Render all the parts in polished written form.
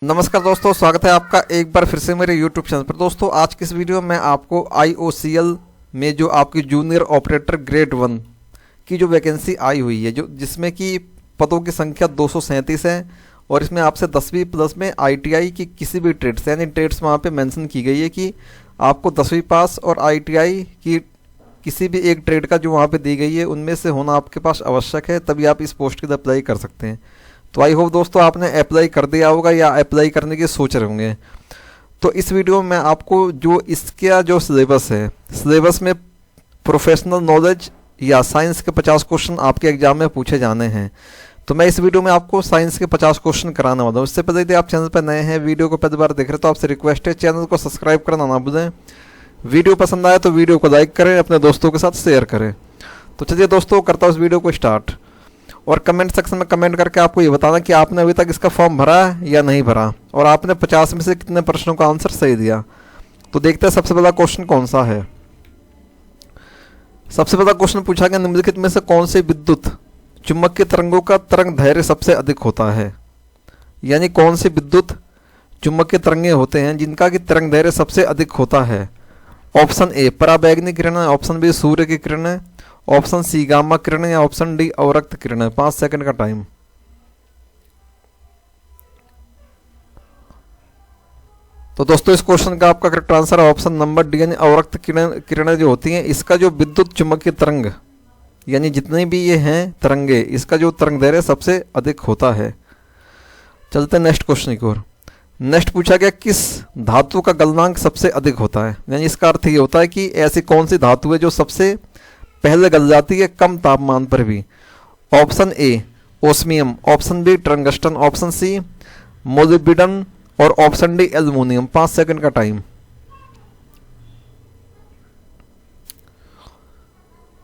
नमस्कार दोस्तों, स्वागत है आपका एक बार फिर से मेरे YouTube चैनल पर। दोस्तों आज की इस वीडियो में आपको IOCL में जो आपकी जूनियर ऑपरेटर ग्रेड 1 की जो वैकेंसी आई हुई है, जो जिसमें कि पदों की संख्या 237 है और इसमें आपसे 10वीं प्लस में ITI की किसी भी ट्रेड्स यानी ट्रेड्स वहाँ पे मेंशन की गई है कि आपको 10वीं पास और ITI की किसी भी एक ट्रेड का जो वहाँ पे दी गई है उनमें से होना आपके पास आवश्यक है, तभी आप इस पोस्ट के लिए अप्लाई कर सकते हैं। तो आई होप दोस्तों आपने अप्लाई कर दिया होगा या अप्लाई करने की सोच रहे होंगे। तो इस वीडियो में आपको जो इसका जो सिलेबस है, सिलेबस में प्रोफेशनल नॉलेज या साइंस के 50 क्वेश्चन आपके एग्जाम में पूछे जाने हैं। तो मैं इस वीडियो में आपको साइंस के 50 क्वेश्चन कराने वाला हूँ। इससे पहले यदि आप चैनल पर नए हैं, वीडियो को पहली बार देख रहे हैं, तो आपसे रिक्वेस्ट है चैनल को सब्सक्राइब करना ना भूलें। वीडियो पसंद आए तो वीडियो को लाइक करें, अपने दोस्तों के साथ शेयर करें। तो चलिए दोस्तों, करता हूँ इस वीडियो को स्टार्ट। और कमेंट सेक्शन में कमेंट करके आपको ये बताना कि आपने अभी तक इसका फॉर्म भरा है या नहीं भरा, और आपने 50 में से कितने प्रश्नों का आंसर सही दिया। तो देखते हैं सबसे पहला क्वेश्चन कौन सा है। सबसे पहला क्वेश्चन पूछा गया, निम्नलिखित में से कौन से विद्युत चुंबकीय तरंगों का तरंग दैर्घ्य सबसे अधिक होता है। यानी कौन से विद्युत चुंबकीय तरंगे होते हैं जिनका कि तरंग दैर्घ्य सबसे अधिक होता है। ऑप्शन ए पराबैंगनी किरण है, ऑप्शन बी सूर्य की किरण है, ऑप्शन सी गामा किरण या ऑप्शन डी अवरक्त किरण है। 5 सेकंड का टाइम। तो दोस्तों इस क्वेश्चन का आपका correct answer option number D यानी अवरक्त किरणें जो होती हैं, इसका जो विद्युत चुंबकीय तरंग यानी जितने भी ये हैं तरंगे, इसका जो तरंग दैर्घ्य सबसे अधिक होता है। चलते हैं नेक्स्ट क्वेश्चन की ओर। नेक्स्ट पूछा गया, किस धातु का गलनांक सबसे अधिक होता है। यानी इसका अर्थ ये होता है कि ऐसी कौन सी धातु है जो सबसे पहले गल जाती है कम तापमान पर भी। Option A osmium, option B tungsten, option C molybdenum और ऑप्शन डी एल्युमिनियम। 5 सेकंड का टाइम।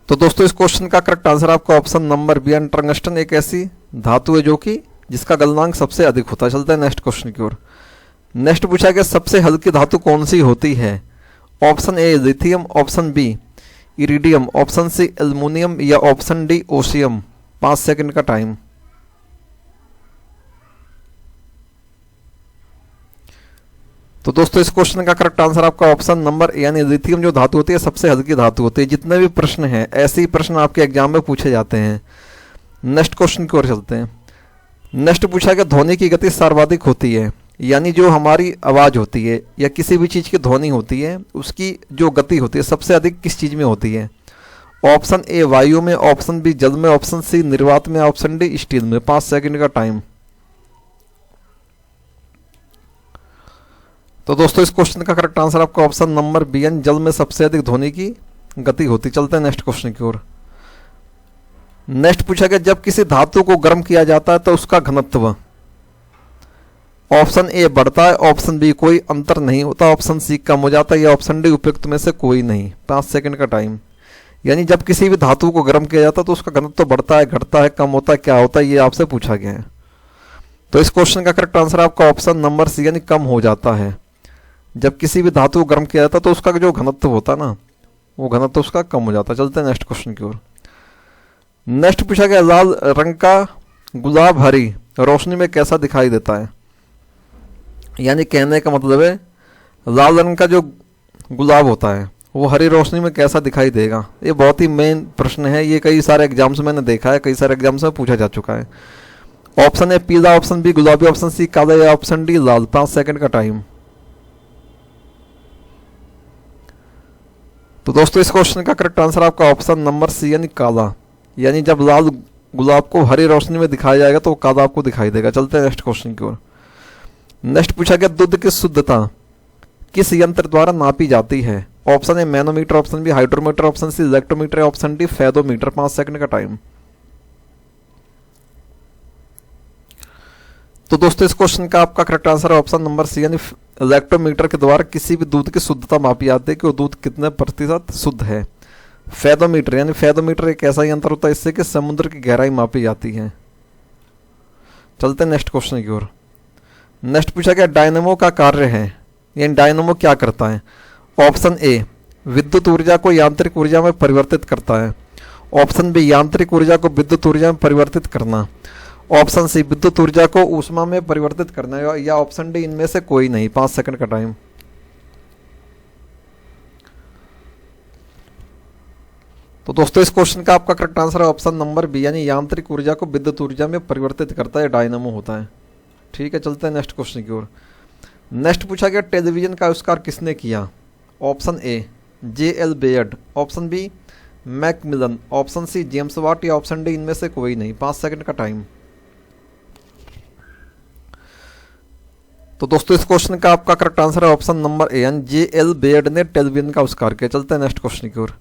तो दोस्तों इस क्वेश्चन का करेक्ट आंसर आपका ऑप्शन नंबर बी यानी टंगस्टन एक ऐसी धातु है जो कि जिसका गलनांक सबसे अधिक होता है। चलते हैं नेक्स्ट क्वेश्चन की ओर। नेक्स्ट पूछा गया, सबसे हल्की धातु कौन सी होती है। Option A lithium, option B iridium, option C aluminium या ऑप्शन डी ओशियम। 5 सेकंड का टाइम। तो दोस्तों इस क्वेश्चन का करेक्ट आंसर आपका ऑप्शन नंबर ए यानी लिथियम जो धातु होती है सबसे हल्की धातु होती है। जितने भी प्रश्न हैं ऐसे ही प्रश्न आपके एग्जाम में पूछे जाते हैं। नेक्स्ट क्वेश्चन की ओर चलते हैं। नेक्स्ट पूछा गया, ध्वनि की गति सर्वाधिक होती है। यानी जो हमारी आवाज़ होती है या किसी भी चीज़ की ध्वनि होती है उसकी जो गति होती है सबसे अधिक किस चीज़ में होती है। ऑप्शन ए वायु में, ऑप्शन बी जल में, ऑप्शन सी निर्वात में, ऑप्शन डी स्टील में। 5 सेकंड का टाइम। तो दोस्तों इस क्वेश्चन का करेक्ट आंसर आपका ऑप्शन नंबर बी यानी जल में सबसे अधिक ध्वनि की गति होती। चलते हैं नेक्स्ट क्वेश्चन की ओर। नेक्स्ट पूछा गया, जब किसी धातु को गर्म किया जाता है तो उसका घनत्व। ऑप्शन ए बढ़ता है, ऑप्शन बी कोई अंतर नहीं होता, ऑप्शन सी कम हो जाता है या ऑप्शन डी उपयुक्त में से कोई नहीं। 5 सेकंड का टाइम। यानी जब किसी भी धातु को गर्म किया जाता है तो उसका घनत्व बढ़ता है, घटता है, कम होता है, क्या होता है, ये आपसे पूछा गया है। तो इस क्वेश्चन का करेक्ट आंसर आपका ऑप्शन नंबर सी यानी कम हो जाता है। जब किसी भी धातु को गर्म किया जाता है तो उसका जो घनत्व होता है ना, वो घनत्व उसका कम हो जाता है। चलते हैं नेक्स्ट क्वेश्चन की ओर। नेक्स्ट पूछा गया, लाल रंग का गुलाब हरी रोशनी में कैसा दिखाई देता है। यानी कहने का मतलब है लाल रंग का जो गुलाब होता है वो हरी रोशनी में कैसा दिखाई देगा। ये बहुत ही मेन प्रश्न है, ये कई सारे एग्जाम्स में मैंने देखा है, कई सारे एग्जाम्स में पूछा जा चुका है। ऑप्शन ए पीला, ऑप्शन बी गुलाबी, ऑप्शन सी काला या ऑप्शन डी लाल। 5 सेकंड का टाइम। तो दोस्तों इस क्वेश्चन का करेक्ट आंसर आपका ऑप्शन नंबर सी यानी काला। यानी जब लाल गुलाब को हरी रोशनी में दिखाया जाएगा तो काला आपको दिखाई देगा। चलते हैं नेक्स्ट क्वेश्चन की ओर। नेक्स्ट पूछा गया, दूध की शुद्धता किस यंत्र द्वारा नापी जाती है। Option A manometer, option B hydrometer, option C electrometer, option D fathometer. 5 second का टाइम। तो दोस्तों इस क्वेश्चन का आपका करेक्ट आंसर है ऑप्शन नंबर सी यानी इलेक्ट्रोमीटर के द्वारा किसी भी दूध की शुद्धता मापी जाती है कि वो दूध कितने प्रतिशत शुद्ध है। फेदोमीटर यानी फेदोमीटर एक ऐसा यंत्र होता है इससे कि समुद्र की गहराई मापी जाती है। चलते हैं नेक्स्ट क्वेश्चन की ओर। नेक्स्ट पूछा गया, डायनेमो का कार्य है। यानी डायनेमो क्या करता है। ऑप्शन ए विद्युत ऊर्जा को यांत्रिक ऊर्जा में परिवर्तित करता है, ऑप्शन बी यांत्रिक ऊर्जा को विद्युत ऊर्जा में परिवर्तित करना, ऑप्शन सी विद्युत ऊर्जा को ऊष्मा में परिवर्तित करना, या ऑप्शन डी इनमें से कोई नहीं। 5 सेकंड का टाइम। तो दोस्तों इस क्वेश्चन का आपका करेक्ट आंसर है ऑप्शन नंबर बी, यानी यांत्रिक ऊर्जा को विद्युत ऊर्जा में परिवर्तित करता है, डायनामो होता है। ठीक है, चलते हैं नेक्स्ट क्वेश्चन की ओर। नेक्स्ट पूछा गया टेलीविजन का आविष्कार किसने किया? Option A J.L. Baird, option B Macmillan, option C James Watt, या ऑप्शन डी इनमें से कोई नहीं। 5 सेकंड का टाइम। तो दोस्तों इस क्वेश्चन का आपका करेक्ट आंसर है ऑप्शन नंबर ए, यानी J.L. बेयर्ड ने टेलीविजन का आविष्कार किया। चलते हैं नेक्स्ट क्वेश्चन की ओर।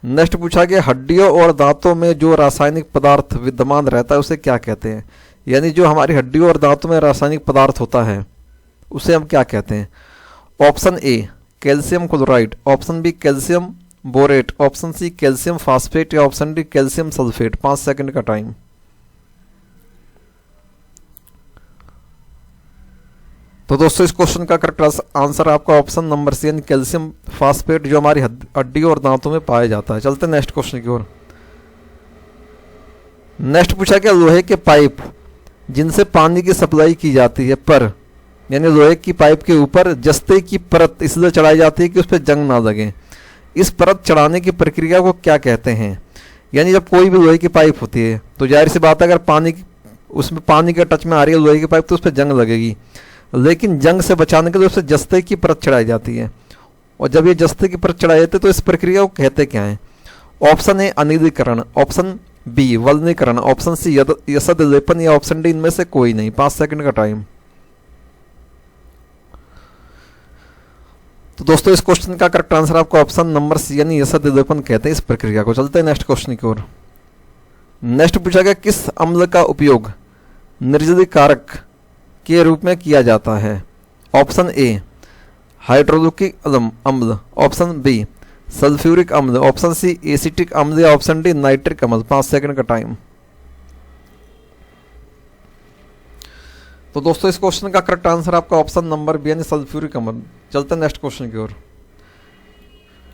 नेक्स्ट पूछा गया हड्डियों और दांतों में जो रासायनिक पदार्थ विद्यमान रहता है उसे क्या कहते हैं? यानी जो हमारी हड्डियों और दांतों में रासायनिक पदार्थ होता है उसे हम क्या कहते हैं? Option A calcium chloride, option B calcium borate, option C calcium phosphate, या option D calcium sulphate. 5 second का टाइम। तो दोस्तों इस क्वेश्चन का करेक्ट आंसर आपका ऑप्शन नंबर सी, यानी कैल्शियम फास्फेट, जो हमारी हड्डियों और दांतों में पाया जाता है। चलते हैं नेक्स्ट क्वेश्चन की ओर। नेक्स्ट पूछा गया लोहे के पाइप जिनसे पानी की सप्लाई की जाती है पर, यानी लोहे की पाइप के ऊपर जस्ते की परत इसलिए चढ़ाई जाती है कि उस पर जंग ना लगे। इस परत चढ़ाने की प्रक्रिया को क्या कहते हैं? यानी जब कोई भी लोहे की पाइप होती है तो जाहिर सी बात है अगर उसमें पानी के टच में आ रही है लोहे की पाइप तो उस पर जंग लगेगी, लेकिन जंग से बचाने के लिए उससे जस्ते की परत चढ़ाई जाती है। और जब ये जस्ते की परत चढ़ाई जाती है तो इस प्रक्रिया को कहते क्या है? ऑप्शन ए अनिलीकरण, ऑप्शन बी वल्नीकरण, ऑप्शन सी यसद लेपन, या ऑप्शन डी इनमें से कोई नहीं। 5 सेकंड का टाइम। तो दोस्तों इस क्वेश्चन का करेक्ट आंसर आपको ऑप्शन नंबर सी, यानी यसद लेपन कहते हैं इस प्रक्रिया को। चलते हैं नेक्स्ट क्वेश्चन की ओर। नेक्स्ट पूछा गया किस अम्ल का उपयोग निर्जलीकारक के रूप में किया जाता है? ऑप्शन ए हाइड्रोक्लोरिक अम्ल, ऑप्शन बी सल्फ्यूरिक अम्ल, ऑप्शन सी एसिटिक अम्ल, या ऑप्शन डी नाइट्रिक अम्ल। 5 सेकंड का टाइम। तो दोस्तों इस क्वेश्चन का करेक्ट आंसर आपका ऑप्शन नंबर बी, यानी सल्फ्यूरिक अम्ल। चलते हैं नेक्स्ट क्वेश्चन की ओर।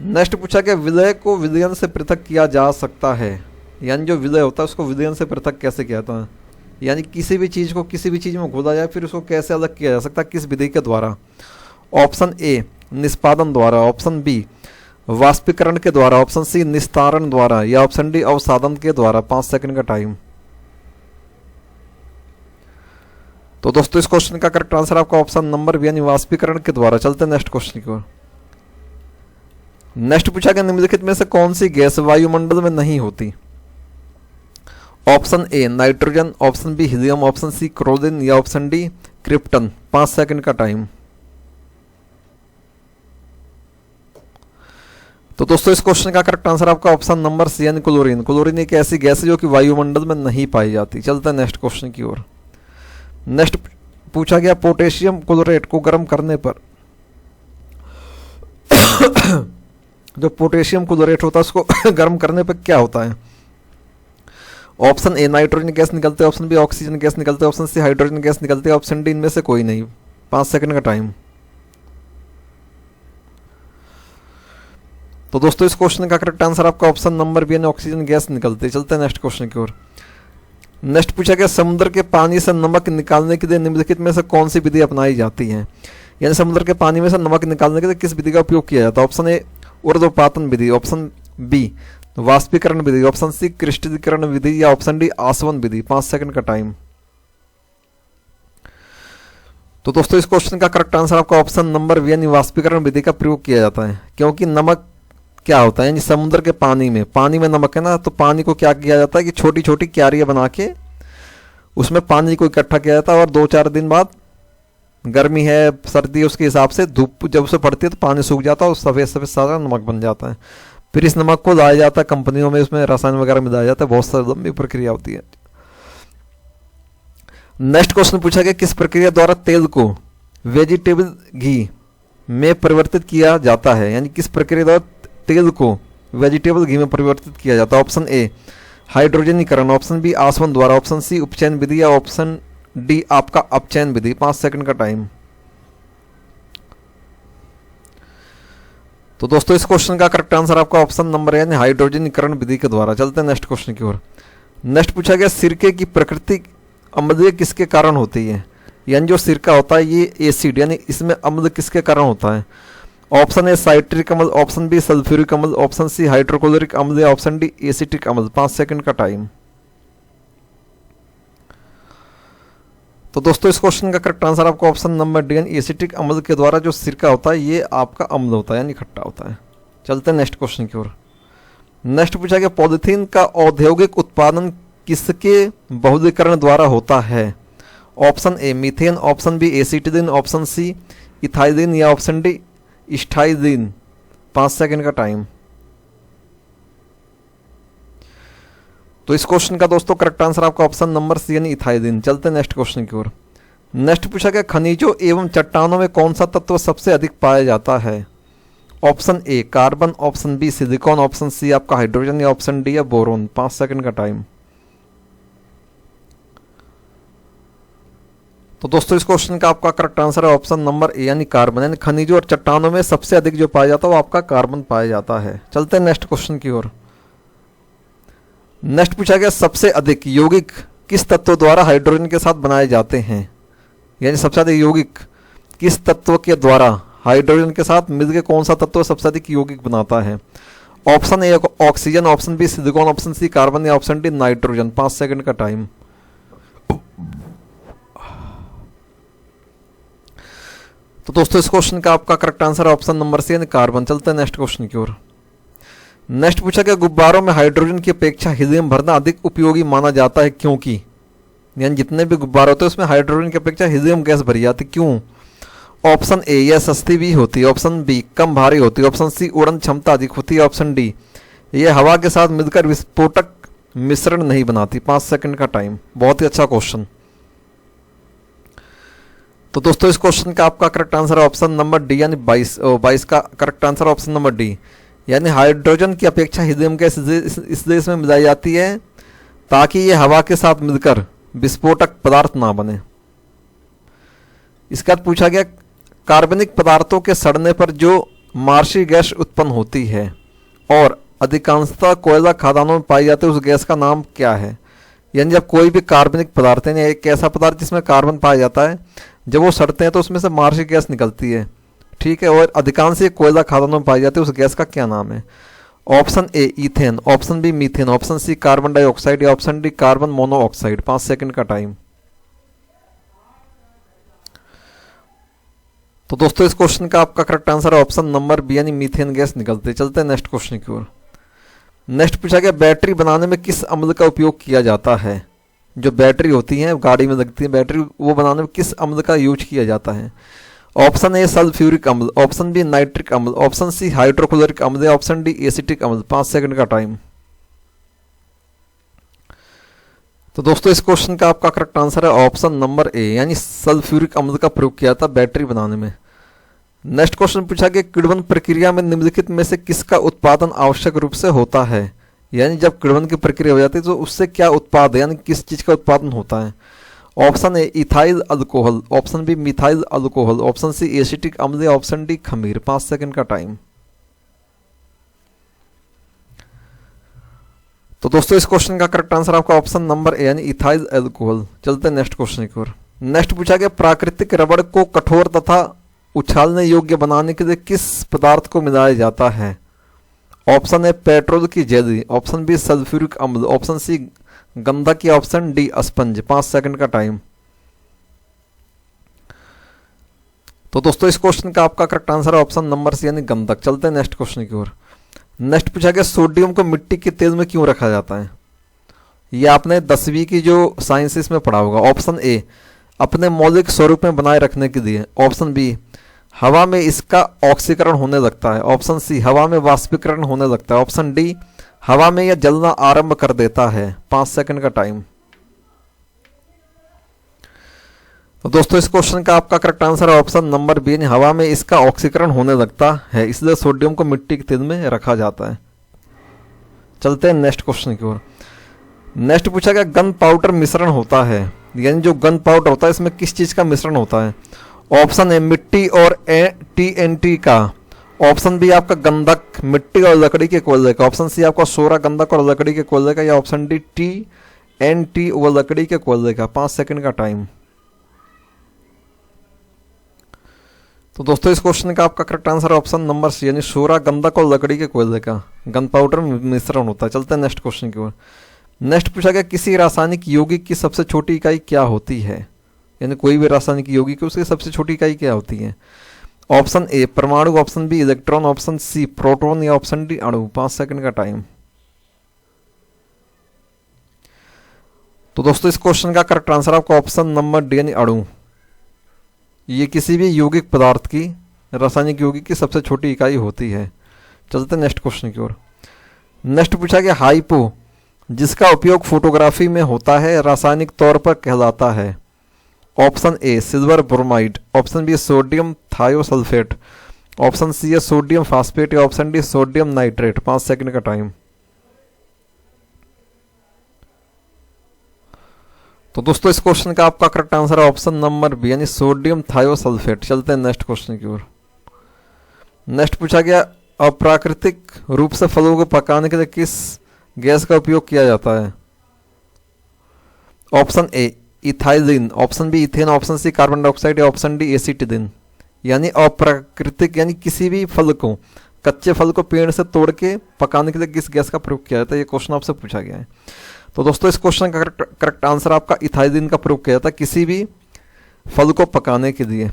नेक्स्ट पूछा गया विलय को विलयन से पृथक किया जा सकता है, यानी जो विलय होता है उसको विलयन से पृथक कैसे किया जाता है? यानी किसी भी चीज़ को किसी भी चीज़ में घोला जाए फिर उसको कैसे अलग किया जा सकता है, किस विधि के द्वारा? ऑप्शन ए निष्पादन द्वारा, ऑप्शन बी वाष्पीकरण के द्वारा, ऑप्शन सी निस्तारण द्वारा, या ऑप्शन डी अवसादन के द्वारा। 5 सेकंड का टाइम। तो दोस्तों इस क्वेश्चन का करेक्ट आंसर आपका ऑप्शन नंबर बी, यानी वाष्पीकरण के द्वारा। चलते हैं नेक्स्ट क्वेश्चन की ओर। नेक्स्ट पूछा गया निम्नलिखित में से कौन सी गैस वायुमंडल में नहीं होती? Option A nitrogen, option B helium, option C chlorine, या ऑप्शन डी क्रिप्टन। 5 सेकंड का टाइम। तो दोस्तों इस क्वेश्चन का करेक्ट आंसर आपका ऑप्शन नंबर सी, यानी क्लोरीन। क्लोरीन एक ऐसी गैस है जो कि वायुमंडल में नहीं पाई जाती। चलते हैं नेक्स्ट क्वेश्चन की ओर। नेक्स्ट पूछा गया पोटेशियम क्लोरेट को गर्म करने पर जो पोटेशियम क्लोरेट होता है उसको गर्म करने पर क्या होता है? ऑप्शन ए नाइट्रोजन गैस निकलते हैं, ऑप्शन बी ऑक्सीजन गैस निकलते हैं, ऑप्शन सी हाइड्रोजन गैस निकलती है, ऑप्शन डी इनमें से कोई नहीं। 5 सेकंड का टाइम। तो दोस्तों इस क्वेश्चन का करेक्ट आंसर आपका ऑप्शन नंबर बी, यानी ऑक्सीजन गैस निकलती है। चलते हैं नेक्स्ट क्वेश्चन की ओर। नेक्स्ट पूछा गया समुद्र के पानी से नमक निकालने के लिए निम्नलिखित में से कौन सी विधि अपनाई जाती है? यानी समुद्र के पानी में से नमक निकालने के लिए किस विधि का उपयोग किया जाता है? ऑप्शन ए ऊर्ध्वपातन विधि, ऑप्शन बी वाष्पीकरण विधि, ऑप्शन सी क्रिस्टलीकरण विधि, या ऑप्शन डी आसवन विधि। 5 सेकंड का टाइम। तो दोस्तों इस क्वेश्चन का करेक्ट आंसर आपका ऑप्शन नंबर बी, यानी वाष्पीकरण विधि का प्रयोग किया जाता है। क्योंकि नमक क्या होता है, यानी समुद्र के पानी में नमक है ना, तो पानी को क्या किया जाता है कि छोटी छोटी क्यारियां बना के उसमें पानी को इकट्ठा किया जाता है, और 2-4 दिन बाद गर्मी है सर्दी है उसके हिसाब से धूप जब उसे पड़ती है तो पानी सूख जाता है और सफ़ेद सफ़ेद सारा नमक बन जाता है। फिर इस नमक को लाया जाता है कंपनियों में, उसमें रसायन वगैरह मिलाया जाता है, बहुत सारी लंबी प्रक्रिया होती है। नेक्स्ट क्वेश्चन पूछा गया किस प्रक्रिया द्वारा तेल को वेजिटेबल घी में परिवर्तित किया जाता है? यानी किस प्रक्रिया द्वारा तेल को वेजिटेबल घी में परिवर्तित किया जाता है? ऑप्शन ए हाइड्रोजनीकरण, ऑप्शन बी आसवन द्वारा, ऑप्शन सी उपचयन विधि, या ऑप्शन डी आपका अपचयन विधि। 5 सेकंड का टाइम। तो दोस्तों इस क्वेश्चन का करेक्ट आंसर आपका ऑप्शन नंबर यानी हाइड्रोजनीकरण विधि के द्वारा। चलते हैं नेक्स्ट क्वेश्चन की ओर। नेक्स्ट पूछा गया सिरके की प्रकृति अम्लीय किसके कारण होती है? यानी जो सिरका होता है ये एसिड यानी इसमें अम्ल किसके कारण होता है? ऑप्शन ए साइट्रिक अम्ल, ऑप्शन बी सल्फ्यूरिक अम्ल, ऑप्शन सी हाइड्रोक्लोरिक अम्ल या ऑप्शन डी एसिटिक अम्ल। 5 सेकंड का टाइम। तो दोस्तों इस क्वेश्चन का करेक्ट आंसर आपको ऑप्शन नंबर डी यानी एसिटिक अम्ल के द्वारा जो सिरका होता है ये आपका अम्ल होता है यानी खट्टा होता है। चलते हैं नेक्स्ट क्वेश्चन की ओर। नेक्स्ट पूछा गया पॉलीथीन का औद्योगिक उत्पादन किसके बहुलीकरण द्वारा होता है? Option A methane, option B acetylene, option C ethylene या ऑप्शन डी स्टाइलीन। 5 सेकंड का टाइम। तो इस क्वेश्चन का दोस्तों करेक्ट आंसर आपका ऑप्शन नंबर सी यानी इथाइलीन। चलते हैं नेक्स्ट क्वेश्चन की ओर। नेक्स्ट पूछा गया खनिजों एवं चट्टानों में कौन सा तत्व सबसे अधिक पाया जाता है? Option A carbon, option B silicon, option C आपका हाइड्रोजन या ऑप्शन डी या बोरोन। 5 सेकंड का टाइम। तो दोस्तों इस क्वेश्चन का आपका करेक्ट आंसर है ऑप्शन नंबर ए यानी कार्बन। यानी खनिजों और चट्टानों में सबसे अधिक जो पाया जाता है वो आपका कार्बन पाया जाता है। चलते हैं नेक्स्ट क्वेश्चन की ओर। नेक्स्ट पूछा गया सबसे अधिक यौगिक किस तत्व द्वारा हाइड्रोजन के साथ बनाए जाते हैं? यानी सबसे अधिक यौगिक किस तत्व के द्वारा हाइड्रोजन के साथ मिलकर कौन सा तत्व सबसे अधिक यौगिक बनाता है? Option A oxygen, option B silicon, option C carbon या ऑप्शन डी नाइट्रोजन। 5 सेकंड का टाइम। तो दोस्तों इस क्वेश्चन का आपका करेक्ट आंसर है ऑप्शन नंबर सी यानी कार्बन। चलते हैं नेक्स्ट क्वेश्चन की ओर। नेक्स्ट पूछा गया गुब्बारों में हाइड्रोजन की अपेक्षा हीलियम भरना अधिक उपयोगी माना जाता है क्योंकि? यानी जितने भी गुब्बारे होते हैं उसमें हाइड्रोजन की अपेक्षा हीलियम गैस भरी जाती, क्यों? ऑप्शन ए यह सस्ती भी होती है, ऑप्शन बी कम भारी होती है, ऑप्शन सी उड़न क्षमता अधिक होती है, ऑप्शन डी यह हवा के साथ मिलकर विस्फोटक मिश्रण नहीं बनाती। 5 सेकंड का टाइम। बहुत ही अच्छा क्वेश्चन। तो दोस्तों इस क्वेश्चन का आपका करेक्ट आंसर है ऑप्शन नंबर डी यानी 22 का correct answer option number D. यानी हाइड्रोजन की अपेक्षा हीलियम गैस इस देश में मिलाई जाती है ताकि ये हवा के साथ मिलकर विस्फोटक पदार्थ ना बने। इसके बाद पूछा गया कार्बनिक पदार्थों के सड़ने पर जो मार्शी गैस उत्पन्न होती है और अधिकांशतः कोयला खदानों में पाई जाती है उस गैस का नाम क्या है? यानी जब कोई भी कार्बनिक पदार्थ है एक ऐसा पदार्थ जिसमें कार्बन पाया जाता है जब वो सड़ते हैं तो उसमें से मार्शी गैस निकलती है, ठीक है, और अधिकांश ये कोयला खदानों में पाई जाती है उस गैस का क्या नाम है? Option A ethane, option B methane, option C carbon dioxide या option D carbon monoxide. 5 second का टाइम। तो दोस्तों इस क्वेश्चन का आपका करेक्ट आंसर है ऑप्शन नंबर बी यानी मीथेन गैस निकलती है। चलते हैं नेक्स्ट क्वेश्चन की ओर। नेक्स्ट पूछा गया बैटरी बनाने में किस अम्ल का उपयोग किया जाता है? जो बैटरी होती है गाड़ी में लगती है बैटरी, वो बनाने में किस अम्ल का यूज किया जाता है? ऑप्शन ए सल्फ्यूरिक अम्ल, ऑप्शन बी नाइट्रिक अम्ल, ऑप्शन सी हाइड्रोक्लोरिक अम्ल या ऑप्शन डी एसिटिक अम्ल। 5 सेकंड का टाइम। तो दोस्तों इस क्वेश्चन का आपका करेक्ट आंसर है ऑप्शन नंबर ए यानी सल्फ्यूरिक अम्ल का प्रयोग किया था बैटरी बनाने में। नेक्स्ट क्वेश्चन पूछा गया किण्वन प्रक्रिया में निम्नलिखित में से किसका उत्पादन आवश्यक रूप से होता है? यानी जब किण्वन की प्रक्रिया हो जाती है तो उससे क्या उत्पाद है यानी किस चीज का उत्पादन होता है? Option A ethyl alcohol, option B methyl alcohol, option C acetic अम्ल, ऑप्शन डी खमीर। 5 सेकंड का टाइम। तो दोस्तों इस क्वेश्चन का करेक्ट आंसर आपका ऑप्शन नंबर ए यानी इथाइल अल्कोहल। चलते हैं नेक्स्ट क्वेश्चन की ओर। नेक्स्ट पूछा गया प्राकृतिक रबड़ को कठोर तथा उछालने योग्य बनाने के लिए किस पदार्थ को मिलाया जाता है? ऑप्शन ए पेट्रोल की जेली, ऑप्शन बी सल्फ्यूरिक अम्ल, ऑप्शन सी गंधक या ऑप्शन डी स्पंज। 5 सेकंड का टाइम। तो दोस्तों इस क्वेश्चन का आपका करेक्ट आंसर है ऑप्शन नंबर सी यानी गंधक। चलते हैं नेक्स्ट क्वेश्चन की ओर। नेक्स्ट पूछा गया सोडियम को मिट्टी के तेल में क्यों रखा जाता है? ये आपने 10वीं की जो साइंसेस में पढ़ा होगा। ऑप्शन ए अपने मौलिक स्वरूप में बनाए रखने के लिए, ऑप्शन बी हवा में इसका ऑक्सीकरण होने लगता है, ऑप्शन सी हवा में वाष्पीकरण होने लगता है, ऑप्शन डी हवा में यह जलना आरंभ कर देता है। 5 सेकंड का टाइम। तो दोस्तों इस क्वेश्चन का आपका करेक्ट आंसर है ऑप्शन नंबर बी यानी हवा में इसका ऑक्सीकरण होने लगता है, इसलिए सोडियम को मिट्टी के तेल में रखा जाता है। चलते हैं नेक्स्ट क्वेश्चन की ओर। नेक्स्ट पूछा गया गन पाउडर मिश्रण होता है, यानी जो गन पाउडर होता है इसमें किस चीज का मिश्रण होता है? ऑप्शन ए मिट्टी और TNT का, ऑप्शन बी आपका गंधक मिट्टी और लकड़ी के कोयले का, ऑप्शन सी आपका सोरा गंधक और लकड़ी के कोयले का, या ऑप्शन डी NT वो लकड़ी के कोयले का। 5 सेकंड का टाइम। तो दोस्तों इस क्वेश्चन का आपका correct answer option number C, यानी सोरा, गंधक और लकड़ी के कोयले का गन पाउडर मिश्रण होता है। चलते हैं नेक्स्ट क्वेश्चन की ओर। नेक्स्ट पूछा गया किसी रासायनिक यौगिक की सबसे छोटी इकाई क्या होती है, यानी कोई भी रासायनिक यौगिक की उसकी सबसे छोटी इकाई क्या होती है। ऑप्शन ए परमाणु, option B electron, option C proton या ऑप्शन डी अणु। 5 सेकंड का टाइम। तो दोस्तों इस क्वेश्चन का करेक्ट आंसर आपका ऑप्शन नंबर डी यानी अणु। ये किसी भी यौगिक पदार्थ की, रासायनिक यौगिक की सबसे छोटी इकाई होती है। चलते नेक्स्ट क्वेश्चन की ओर। नेक्स्ट पूछा गया हाइपो जिसका उपयोग फोटोग्राफी में होता है रासायनिक तौर पर कहलाता है। Option A silver bromide, option B sodium thiosulphate, option C है सोडियम फास्फेट या option D sodium nitrate. 5 second का टाइम। तो दोस्तों इस क्वेश्चन का आपका करेक्ट आंसर है ऑप्शन नंबर बी यानी सोडियम थायोसल्फेट। चलते हैं नेक्स्ट क्वेश्चन की ओर। नेक्स्ट पूछा गया अप्राकृतिक रूप से फलों को पकाने के लिए किस गैस का उपयोग किया जाता है। Option A ethylene, option B ethane, option C carbon dioxide या ऑप्शन डी एसिटिलीन। यानी अप्राकृतिक यानी किसी भी फल को, कच्चे फल को पेड़ से तोड़ के पकाने के लिए किस गैस का प्रयोग किया जाता है, ये क्वेश्चन आपसे पूछा गया है। तो दोस्तों इस क्वेश्चन का करेक्ट आंसर आपका इथाइलिन का प्रयोग किया जाता है किसी भी फल को पकाने के लिए।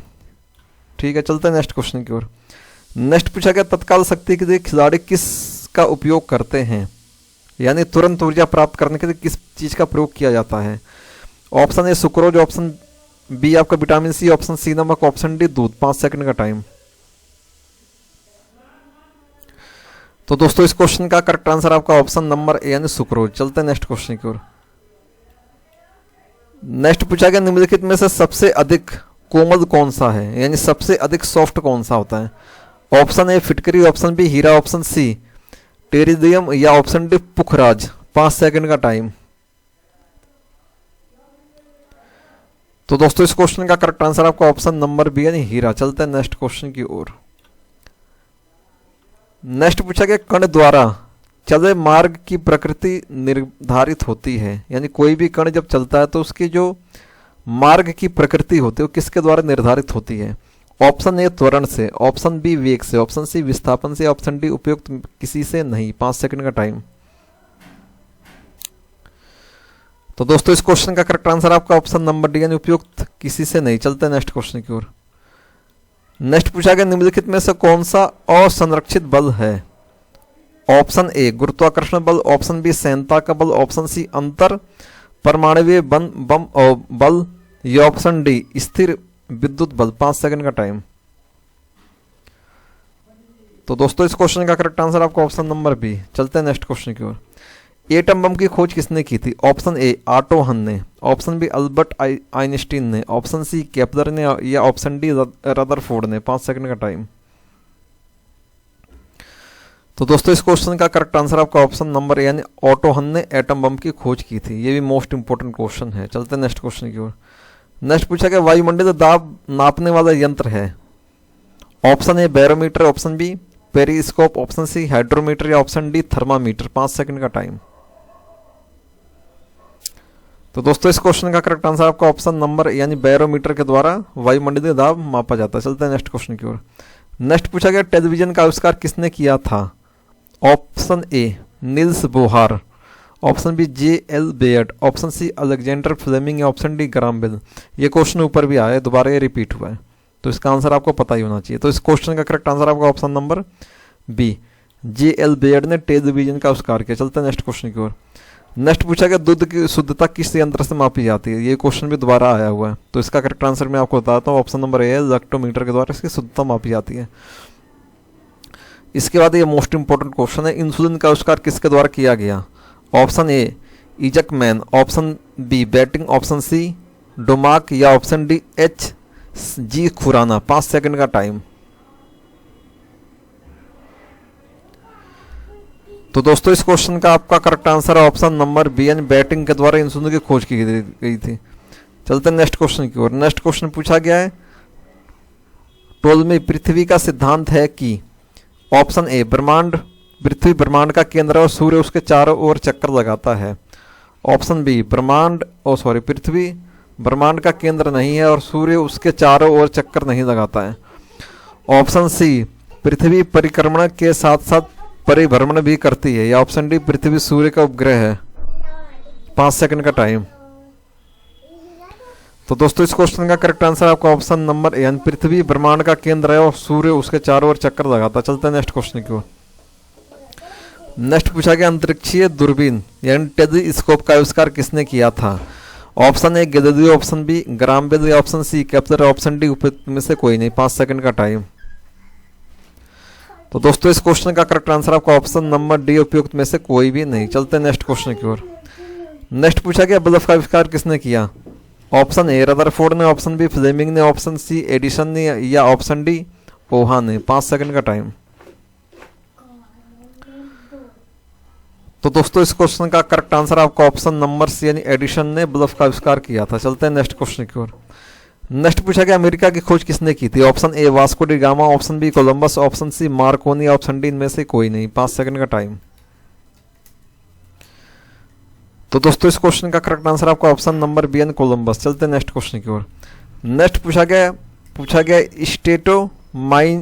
ठीक है, चलते हैं नेक्स्ट क्वेश्चन की ओर। नेक्स्ट पूछा गया तत्काल शक्ति के लिए खिलाड़ी किसका उपयोग करते हैं, यानी तुरंत ऊर्जा प्राप्त करने के लिए किस चीज का प्रयोग किया जाता है। Option A sucrose, option B आपका विटामिन सी, ऑप्शन सी नमक, ऑप्शन डी दूध। 5 सेकंड का टाइम। तो दोस्तों इस क्वेश्चन का करेक्ट आंसर आपका ऑप्शन नंबर ए यानी सुक्रोज। चलते हैं नेक्स्ट क्वेश्चन की ओर। नेक्स्ट पूछा गया निम्नलिखित में से सबसे अधिक कोमल कौन सा है, यानी सबसे अधिक सॉफ्ट कौन सा होता है। ऑप्शन ए फिटकरी, ऑप्शन बी हीरा, ऑप्शन सी टेरिडियम या ऑप्शन डी पुखराज। 5 सेकंड का टाइम। तो दोस्तों इस क्वेश्चन का करेक्ट आंसर आपका ऑप्शन नंबर बी यानी हीरा। चलते हैं नेक्स्ट क्वेश्चन की ओर। नेक्स्ट पूछा गया कण द्वारा चले मार्ग की प्रकृति निर्धारित होती है, यानी कोई भी कण जब चलता है तो उसकी जो मार्ग की प्रकृति होती है वो किसके द्वारा निर्धारित होती है। ऑप्शन ए त्वरण से, ऑप्शन बी वेग से, ऑप्शन सी विस्थापन से, ऑप्शन डी उपयुक्त किसी से नहीं। 5 सेकंड का टाइम। तो दोस्तों इस क्वेश्चन का करेक्ट आंसर आपका ऑप्शन नंबर डी यानी उपयुक्त किसी से नहीं। चलते हैं नेक्स्ट क्वेश्चन की ओर। नेक्स्ट पूछा गया निम्नलिखित में से कौन सा असंरक्षित बल है। ऑप्शन ए गुरुत्वाकर्षण बल, ऑप्शन बी सेनता का बल, ऑप्शन सी अंतर परमाणुवीय बम बल या ऑप्शन डी स्थिर विद्युत बल। 5 सेकंड का टाइम। तो दोस्तों इस क्वेश्चन का करेक्ट आंसर आपका ऑप्शन नंबर बी। चलते हैं नेक्स्ट क्वेश्चन की ओर। एटम बम की खोज किसने की थी। ऑप्शन ए ऑटो हन ने, ऑप्शन बी अल्बर्ट आइंस्टीन ने, ऑप्शन सी केपलर ने या ऑप्शन डी रदरफोर्ड ने। 5 सेकंड का टाइम। तो दोस्तों इस क्वेश्चन का करेक्ट आंसर आपका ऑप्शन नंबर ए यानी ऑटो हन ने एटम बम की खोज की थी। ये भी मोस्ट इंपोर्टेंट क्वेश्चन है। चलते हैं नेक्स्ट क्वेश्चन की ओर। नेक्स्ट पूछा गया वायुमंडलीय दाब नापने वाला यंत्र है। Option A barometer, option B periscope, option C hydrometer या ऑप्शन डी थर्मामीटर। 5 सेकंड का टाइम। तो दोस्तों इस क्वेश्चन का करेक्ट आंसर आपका ऑप्शन नंबर यानी बैरोमीटर के द्वारा वायुमंडलीय दाब मापा जाता है। चलते हैं नेक्स्ट क्वेश्चन की ओर। नेक्स्ट पूछा गया टेलीविजन का आविष्कार किसने किया था। Option A Niels Bohr, option B J.L. Baird, option C Alexander Fleming या ऑप्शन डी ग्राहम बेल। ये क्वेश्चन ऊपर भी आया है, दोबारा ये रिपीट हुआ है, तो इसका आंसर आपको पता ही होना चाहिए। तो इस क्वेश्चन का करेक्ट आंसर आपका option number B J.L. Baird ने टेलीविजन का आविष्कार किया। चलते हैं नेक्स्ट क्वेश्चन की ओर। नेक्स्ट पूछा गया दूध की शुद्धता किस यंत्र से मापी जाती है। ये क्वेश्चन भी दोबारा आया हुआ है, तो इसका करेक्ट आंसर मैं आपको बताता हूँ। ऑप्शन नंबर ए है लैक्टोमीटर के द्वारा इसकी शुद्धता मापी जाती है। इसके बाद ये मोस्ट इंपोर्टेंट क्वेश्चन है इंसुलिन का आविष्कार किसके द्वारा किया गया। Option A Eijkman, option B Banting, option C Domagk या option D H.G. Khorana. 5 second का टाइम। तो दोस्तों इस क्वेश्चन का आपका करेक्ट आंसर है ऑप्शन नंबर बी यानी बैटिंग के द्वारा इंसुलिन की खोज की गई थी। चलते हैं नेक्स्ट क्वेश्चन की ओर। नेक्स्ट क्वेश्चन पूछा गया है टोलमी पृथ्वी का सिद्धांत है कि ऑप्शन ए ब्रह्मांड पृथ्वी ब्रह्मांड का केंद्र और सूर्य उसके चारों ओर चक्कर लगाता है। ऑप्शन बी पृथ्वी ब्रह्मांड का केंद्र नहीं है और सूर्य उसके चारों ओर चक्कर नहीं लगाता है। ऑप्शन सी पृथ्वी परिक्रमण के साथ साथ परिभ्रमण भी करती है। या ऑप्शन डी पृथ्वी सूर्य का उपग्रह है। 5 सेकंड का टाइम। तो दोस्तों इस क्वेश्चन का करेक्ट आंसर आपका ऑप्शन नंबर ए, पृथ्वी ब्रह्मांड का केंद्र है और सूर्य उसके चारों ओर चक्कर लगाता। चलते हैं नेक्स्ट क्वेश्चन की ओर। नेक्स्ट पूछा गया अंतरिक्षीय दूरबीन यानी टेलीस्कोप का आविष्कार किसने किया था। Option A Galileo, option B Graham Bell, option C Kepler, option D उपयुक्त में से कोई नहीं। 5 सेकंड का टाइम। तो दोस्तों इस क्वेश्चन का करेक्ट आंसर आपका ऑप्शन नंबर डी, उपयुक्त में से कोई भी नहीं। चलते हैं नेक्स्ट क्वेश्चन की ओर। नेक्स्ट पूछा गया बल्ब का आविष्कार किसने किया। ऑप्शन ए रदरफोर्ड ने, ऑप्शन बी फ्लेमिंग ने, ऑप्शन सी एडिसन ने या ऑप्शन डी पोहा ने। 5 सेकंड का टाइम। तो दोस्तों इस क्वेश्चन का करेक्ट आंसर आपका ऑप्शन नंबर सी यानी एडिसन ने बल्ब का आविष्कार किया था। चलते हैं नेक्स्ट क्वेश्चन की ओर। नेक्स्ट पूछा गया अमेरिका की खोज किसने की थी। Option A Vasco da Gama, option B Columbus, option C Marconi, option D इनमें से कोई नहीं। 5 सेकंड का टाइम। तो दोस्तों इस क्वेश्चन का करेक्ट आंसर आपका ऑप्शन नंबर बी यानी कोलंबस। चलते हैं नेक्स्ट क्वेश्चन की ओर। नेक्स्ट पूछा गया स्टेटोमाइसिन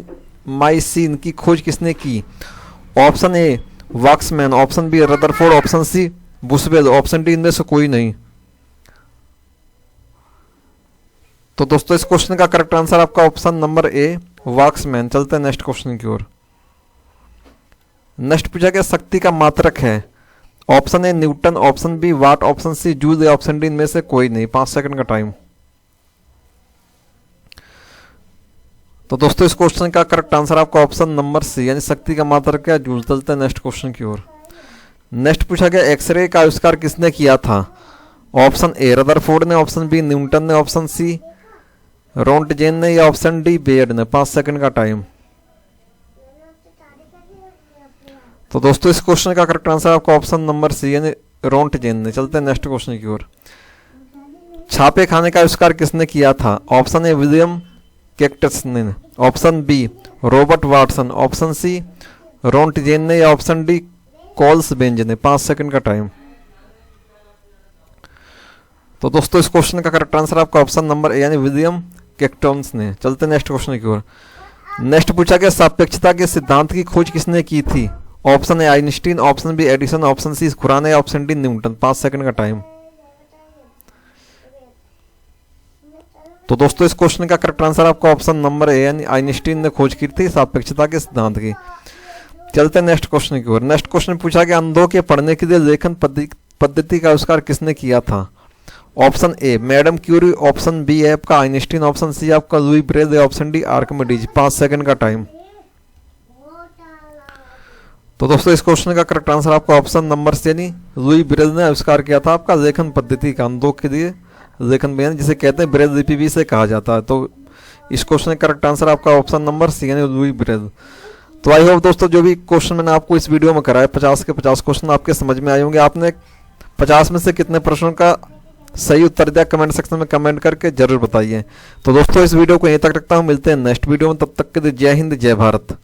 की खोज किसने की। Option A Waksman, option B Rutherford, option C Bushwell, option D इनमें से कोई नहीं। तो दोस्तों इस क्वेश्चन का करेक्ट आंसर आपका ऑप्शन नंबर ए वाक्समैन। चलते हैं नेक्स्ट क्वेश्चन की ओर। नेक्स्ट पूछा गया शक्ति का मात्रक है। Option A newton, option B watt, option C joule, option D इनमें से कोई नहीं। 5 सेकंड का टाइम। तो दोस्तों इस क्वेश्चन का करेक्ट आंसर आपका ऑप्शन नंबर सी यानी शक्ति का मात्रक है जूल। चलते हैं नेक्स्ट क्वेश्चन की ओर। नेक्स्ट पूछा गया एक्सरे का आविष्कार किसने किया था। ऑप्शन ए रदरफोर्ड ने, ऑप्शन बी न्यूटन ने, ऑप्शन सी रोंटगेन ने या ऑप्शन डी बेयर ने। 5 सेकंड का टाइम। तो दोस्तों इस क्वेश्चन का करेक्ट आंसर आपका ऑप्शन नंबर सी यानी रोंटगेन ने। चलते हैं नेक्स्ट क्वेश्चन की ओर। छापे खाने का आविष्कार किसने किया था। ऑप्शन ए विलियम कैक्टस ने, option B Robert Watson, option C Roentgen ने या ऑप्शन डी कॉल्स बेंज ने। 5 सेकंड का टाइम। तो दोस्तों इस क्वेश्चन का करेक्ट आंसर आपका ऑप्शन नंबर ए यानी विलियम कैक्टस ने। चलते हैं नेक्स्ट क्वेश्चन की ओर। नेक्स्ट पूछा गया सापेक्षता के सिद्धांत की खोज किसने की थी। Option A Einstein, option B Edison, option C Khurana या ऑप्शन डी न्यूटन। 5 सेकंड का टाइम। तो दोस्तों इस क्वेश्चन का करेक्ट आंसर आपका ऑप्शन नंबर ए यानी आइंस्टीन ने खोज की थी सापेक्षता के सिद्धांत की। चलते हैं नेक्स्ट क्वेश्चन की ओर। नेक्स्ट क्वेश्चन पूछा गया अंधों के पढ़ने के लिए लेखन पद्धति का आविष्कार किसने किया था। Option A madam Curie, option B है आपका आइंस्टीन, ऑप्शन सी आपका Louis Braille, option D Archimedes. 5 second का टाइम। तो दोस्तों इस क्वेश्चन का करेक्ट आंसर आपका ऑप्शन नंबर सी यानी लुई ब्रेल ने आविष्कार किया था आपका लेखन पद्धति का अंधों के लिए लेखन बयान जिसे कहते हैं ब्रेल लिपि भी से कहा जाता है। तो इस क्वेश्चन का करेक्ट आंसर आपका ऑप्शन नंबर सी यानी लुई ब्रेल। तो आई होप दोस्तों जो भी क्वेश्चन मैंने आपको इस वीडियो में कराया 50 के 50 क्वेश्चन आपके समझ में आए होंगे। आपने 50 में से कितने प्रश्नों का सही उत्तर दिया कमेंट सेक्शन में कमेंट करके जरूर बताइए। तो दोस्तों इस वीडियो को यहीं तक रखता हूँ, मिलते हैं नेक्स्ट वीडियो में, तब तक के लिए जय हिंद जय भारत।